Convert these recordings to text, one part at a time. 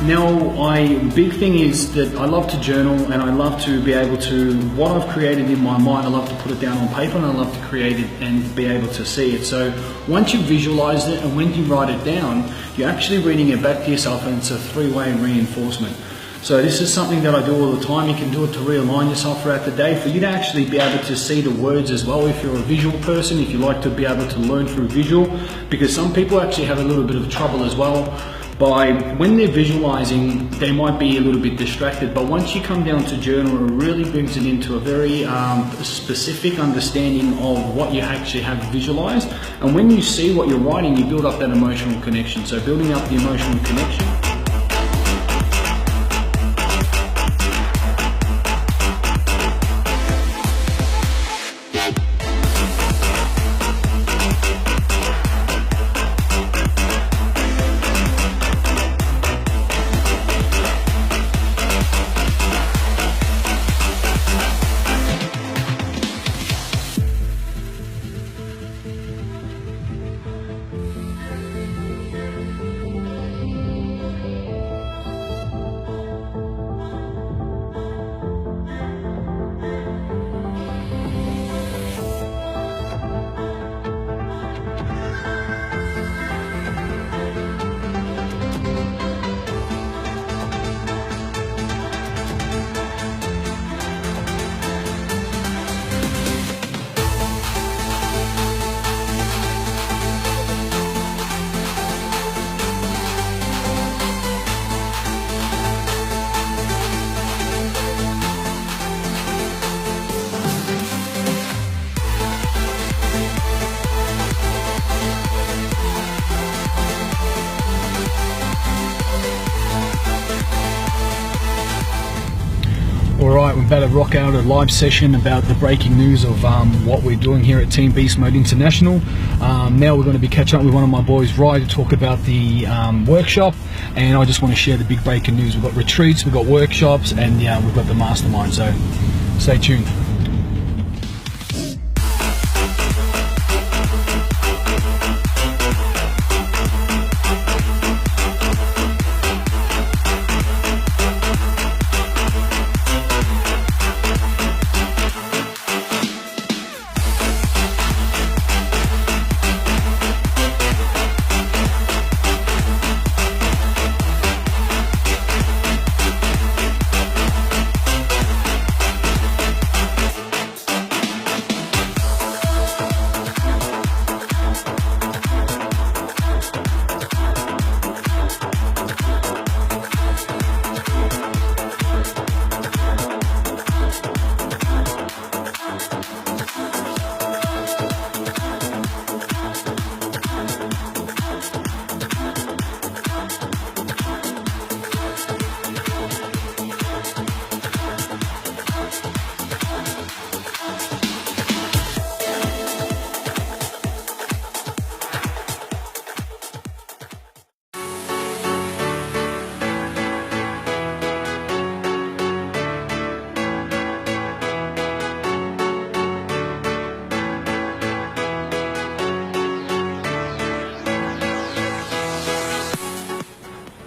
Now, big thing is that I love to journal, and I love to be able to, what I've created in my mind, I love to put it down on paper, and I love to create it and be able to see it. So once you've visualized it and when you write it down, you're actually reading it back to yourself, and it's a three-way reinforcement. So this is something that I do all the time. You can do it to realign yourself throughout the day, for you to actually be able to see the words as well. If you're a visual person, if you like to be able to learn through visual, because some people actually have a little bit of trouble as well by, when they're visualizing, they might be a little bit distracted, but once you come down to journal, it really brings it into a very specific understanding of what you actually have visualized. And when you see what you're writing, you build up that emotional connection. So building up the emotional connection. Alright, we're about to rock out a live session about the breaking news of what we're doing here at Team Beast Mode International. Now we're going to be catching up with one of my boys, Rye, to talk about the workshop, and I just want to share the big breaking news. We've got retreats, we've got workshops, and we've got the mastermind, so stay tuned.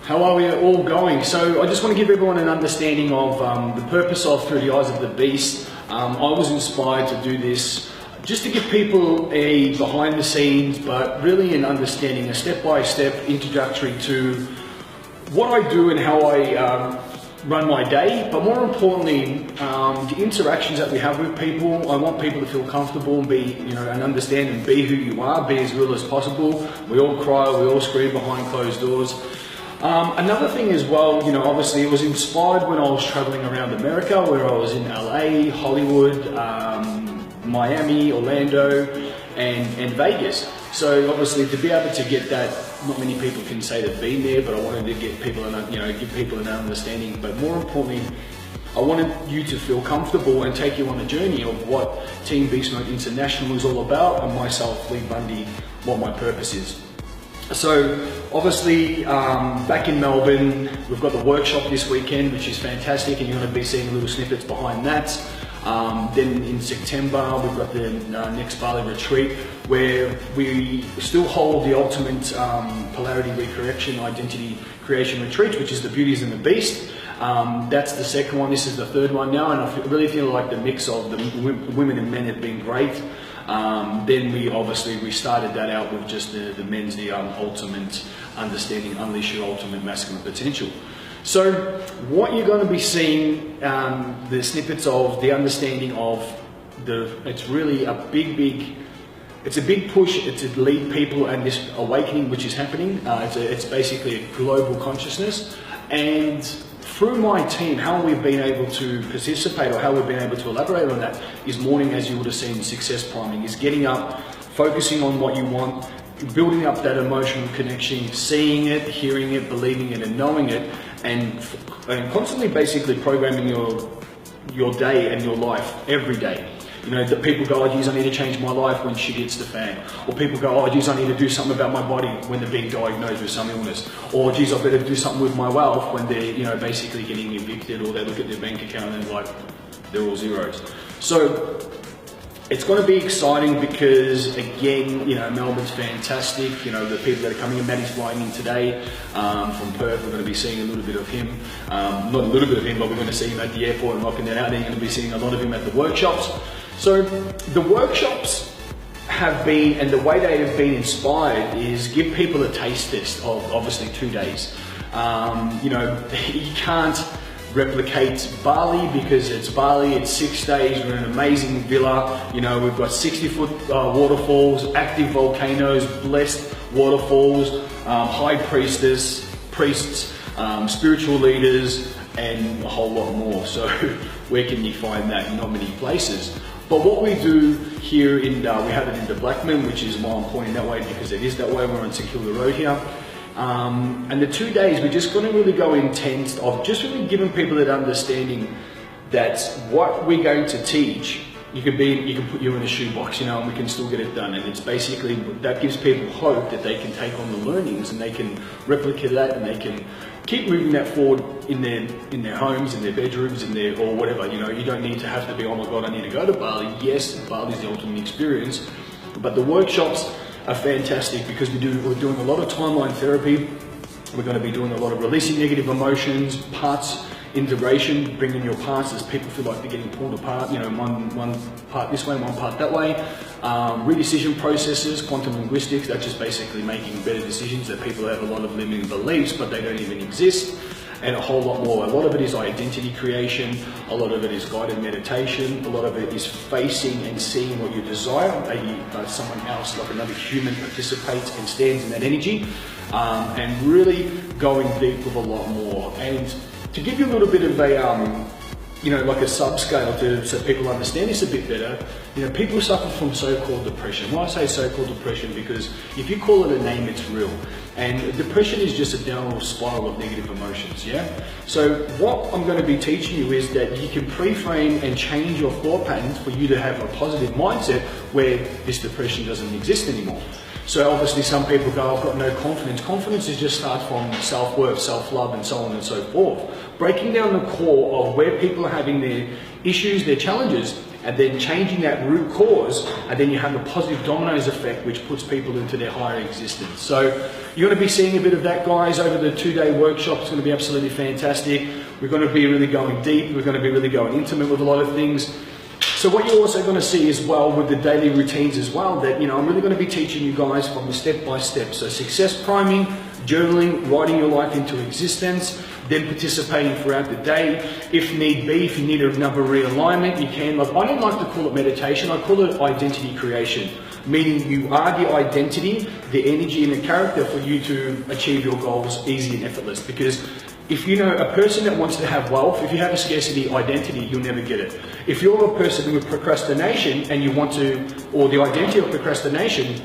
How are we all going? So I just want to give everyone an understanding of the purpose of Through the Eyes of the Beast. I was inspired to do this just to give people a behind the scenes, but really an understanding, a step-by-step introductory to what I do and how I run my day, but more importantly, the interactions that we have with people. I want people to feel comfortable and be, and understand and be who you are, be as real as possible. We all cry, we all scream behind closed doors. Another thing as well, obviously it was inspired when I was traveling around America, where I was in LA, Hollywood, Miami, Orlando, and Vegas. So obviously to be able to get that, not many people can say they've been there, but I wanted to get people, give people an understanding. But more importantly, I wanted you to feel comfortable and take you on a journey of what Team Beast Mode International is all about, and myself, Leigh Bundy, what my purpose is. So obviously back in Melbourne, we've got the workshop this weekend, which is fantastic, and you're going to be seeing little snippets behind that. Then in September, we've got the next Bali retreat, where we still hold the ultimate polarity recorrection identity creation retreat, which is the Beauties and the Beast. That's the second one. This is the third one now, and I really feel like the mix of the women and men have been great. Then we started that out with just the men's, the ultimate understanding, unleash your ultimate masculine potential. So what you're going to be seeing, the snippets of the understanding of it's really a it's a big push to lead people and this awakening which is happening. It's basically a global consciousness, and through my team, how we've been able to participate or how we've been able to elaborate on that is morning, as you would have seen, success priming, is getting up, focusing on what you want, building up that emotional connection, seeing it, hearing it, believing it, and knowing it, and constantly basically programming your day and your life every day. You know, that people go, oh geez, I need to change my life when shit hits the fan. Or people go, oh geez, I need to do something about my body when they're being diagnosed with some illness. Or geez, I better do something with my wealth when they're, you know, basically getting evicted, or they look at their bank account and like, they're all zeros. So it's going to be exciting because, again, you know, Melbourne's fantastic. You know, the people that are coming in, Maddie's flying in today from Perth. We're going to be seeing a little bit of him. Not a little bit of him, but we're going to see him at the airport and knocking that out. Then you're going to be seeing a lot of him at the workshops. So the workshops have been, and the way they have been inspired is give people a taste test of obviously 2 days. You know, you can't replicate Bali because it's Bali, it's 6 days, we're in an amazing villa, you know, we've got 60-foot waterfalls, active volcanoes, blessed waterfalls, high priests, spiritual leaders, and a whole lot more. So where can you find that? Not many places. But what we do here we have it in the Blackman, which is why I'm pointing that way, because it is that way. We're on St Kilda Road here. And the 2 days, we're just going to really go intense of just really giving people that understanding that what we're going to teach, you can put you in a shoebox, you know, and we can still get it done. And it's basically, that gives people hope that they can take on the learnings and they can replicate that and they can keep moving that forward in their homes, in their bedrooms, or whatever. You know, you don't need to have to be, oh my God, I need to go to Bali. Yes, Bali is the ultimate experience, but the workshops are fantastic because we're doing a lot of timeline therapy. We're going to be doing a lot of releasing negative emotions, parts integration, bringing your parts as people feel like they're getting pulled apart, you know, one part this way, one part that way. Redecision processes, quantum linguistics, that's just basically making better decisions, that people have a lot of limiting beliefs, but they don't even exist, and a whole lot more. A lot of it is identity creation, a lot of it is guided meditation, a lot of it is facing and seeing what you desire. Maybe someone else, like another human, participates and stands in that energy, and really going deep with a lot more. And to give you a little bit of a, you know, like a subscale so people understand this a bit better, you know, people suffer from so-called depression. Why I say so-called depression? Because if you call it a name, it's real. And depression is just a downward spiral of negative emotions, yeah? So what I'm going to be teaching you is that you can pre-frame and change your thought patterns for you to have a positive mindset where this depression doesn't exist anymore. So obviously some people go, I've got no confidence. Confidence is just starts from self-worth, self-love, and so on and so forth. Breaking down the core of where people are having their issues, their challenges, and then changing that root cause, and then you have a positive dominoes effect which puts people into their higher existence. So you're going to be seeing a bit of that, guys, over the 2-day workshop. It's going to be absolutely fantastic. We're going to be really going deep. We're going to be really going intimate with a lot of things. So what you're also going to see as well with the daily routines as well, that, you know, I'm really going to be teaching you guys from the step by step. So success priming, journaling, writing your life into existence, then participating throughout the day. If need be, if you need another realignment, you can. Like, I don't like to call it meditation, I call it identity creation. Meaning you are the identity, the energy and the character for you to achieve your goals easy and effortless. Because if you know a person that wants to have wealth, if you have a scarcity identity, you'll never get it. If you're a person with procrastination and you want to, or the identity of procrastination,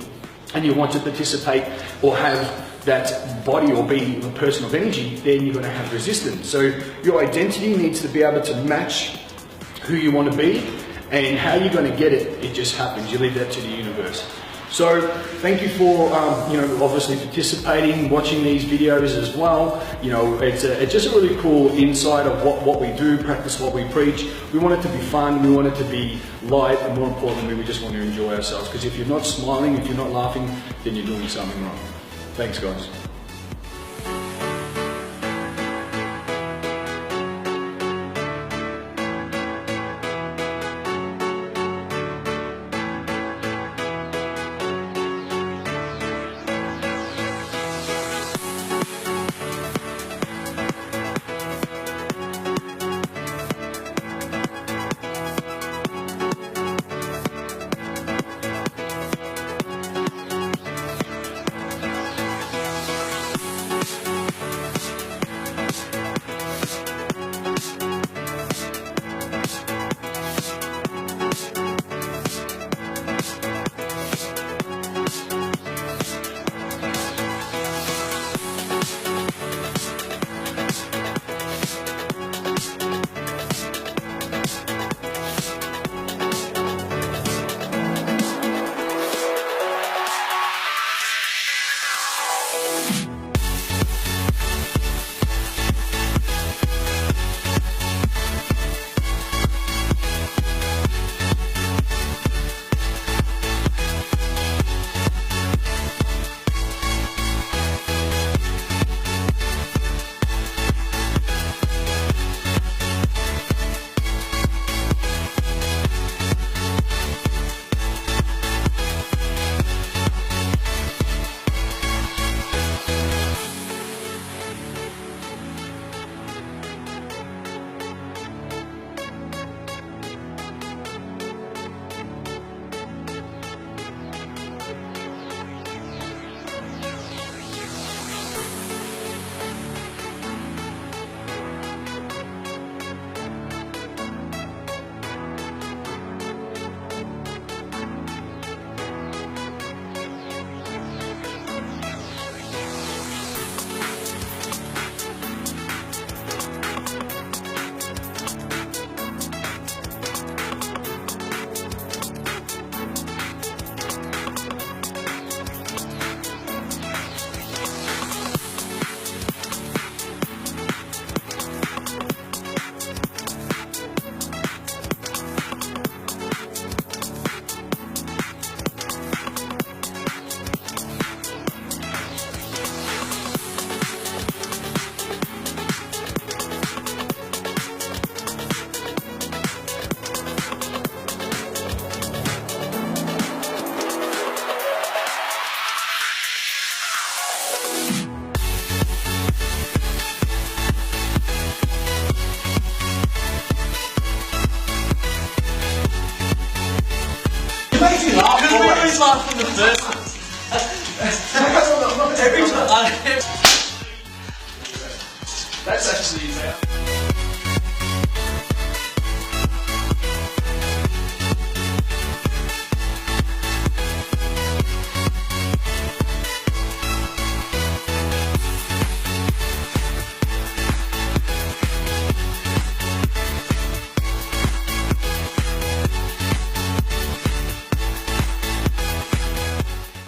and you want to participate or have that body or be a person of energy, then you're going to have resistance. So your identity needs to be able to match who you want to be, and how you're going to get it, it just happens. You leave that to the universe. So thank you for obviously participating, watching these videos as well. It's just a really cool insight of what we do, practice what we preach. We want it to be fun, we want it to be light, and more importantly, we just want to enjoy ourselves. Because if you're not smiling, if you're not laughing, then you're doing something wrong. Thanks, guys. Makes me laugh. Because we always laugh from the first